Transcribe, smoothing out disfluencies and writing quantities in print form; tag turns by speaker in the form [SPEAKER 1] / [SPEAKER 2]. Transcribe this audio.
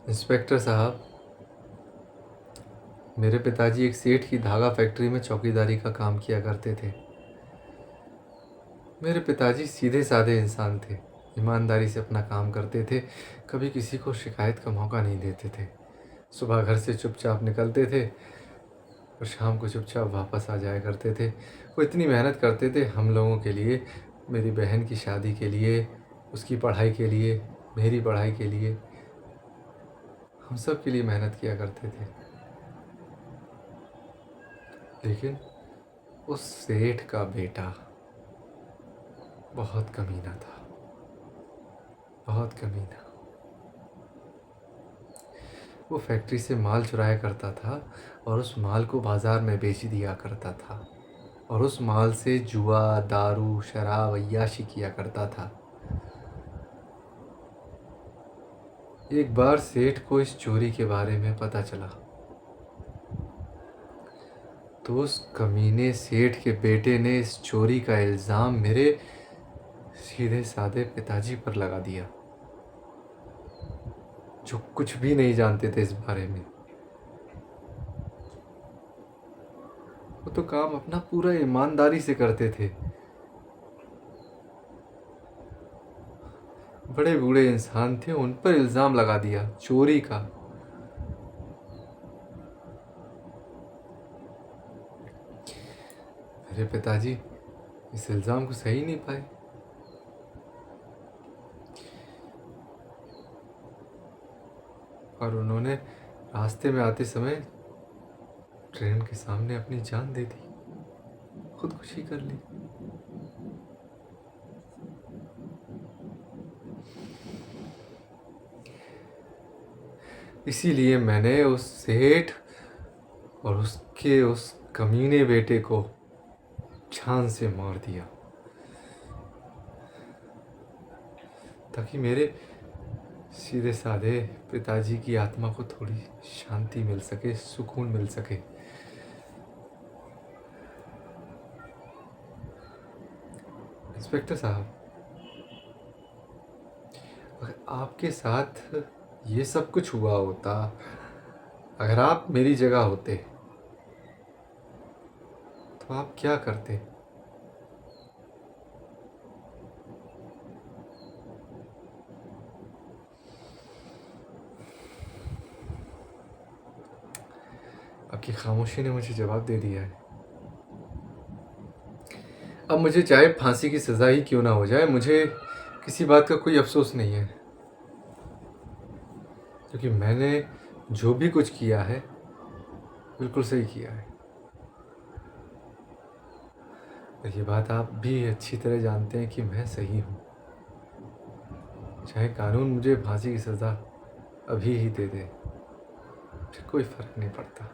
[SPEAKER 1] Inspector साहब, मेरे पिताजी एक सेठ की धागा फैक्ट्री में चौकीदारी का काम किया करते थे। मेरे पिताजी सीधे साधे इंसान थे, ईमानदारी से अपना काम करते थे, कभी किसी को शिकायत का मौका नहीं देते थे। सुबह घर से चुपचाप निकलते थे और शाम को चुपचाप वापस आ जाया करते थे। वो इतनी मेहनत करते थे हम लोगों के लिए, मेरी बहन की शादी के लिए, उसकी पढ़ाई के लिए, मेरी पढ़ाई के लिए, हम सब के लिए मेहनत किया करते थे। लेकिन उस सेठ का बेटा बहुत कमीना था, बहुत कमीना। वो फैक्ट्री से माल चुराया करता था और उस माल को बाजार में बेच दिया करता था, और उस माल से जुआ, दारू, शराब, अय्याशी किया करता था। एक बार सेठ को इस चोरी के बारे में पता चला तो उस कमीने सेठ के बेटे ने इस चोरी का इल्ज़ाम मेरे सीधे साधे पिताजी पर लगा दिया, जो कुछ भी नहीं जानते थे इस बारे में। वो तो काम अपना पूरा ईमानदारी से करते थे। बड़े बूढ़े इंसान थे, उन पर इल्ज़ाम लगा दिया चोरी का। मेरे पिताजी इस इल्ज़ाम को सही नहीं पाए और उन्होंने रास्ते में आते समय ट्रेन के सामने अपनी जान दे दी, खुदकुशी कर ली। इसीलिए मैंने उस सेठ और उसके उस कमीने बेटे को जान से मार दिया, ताकि मेरे सीधे साधे पिताजी की आत्मा को थोड़ी शांति मिल सके, सुकून मिल सके। इंस्पेक्टर साहब, अगर आपके साथ ये सब कुछ हुआ होता, अगर आप मेरी जगह होते तो आप क्या करते? आपकी खामोशी ने मुझे जवाब दे दिया है। अब मुझे चाहे फांसी की सज़ा ही क्यों ना हो जाए, मुझे किसी बात का कोई अफसोस नहीं है, क्योंकि मैंने जो भी कुछ किया है बिल्कुल सही किया है। और ये बात आप भी अच्छी तरह जानते हैं कि मैं सही हूँ, चाहे कानून मुझे फांसी की सज़ा अभी ही दे दे, मुझे कोई फ़र्क नहीं पड़ता।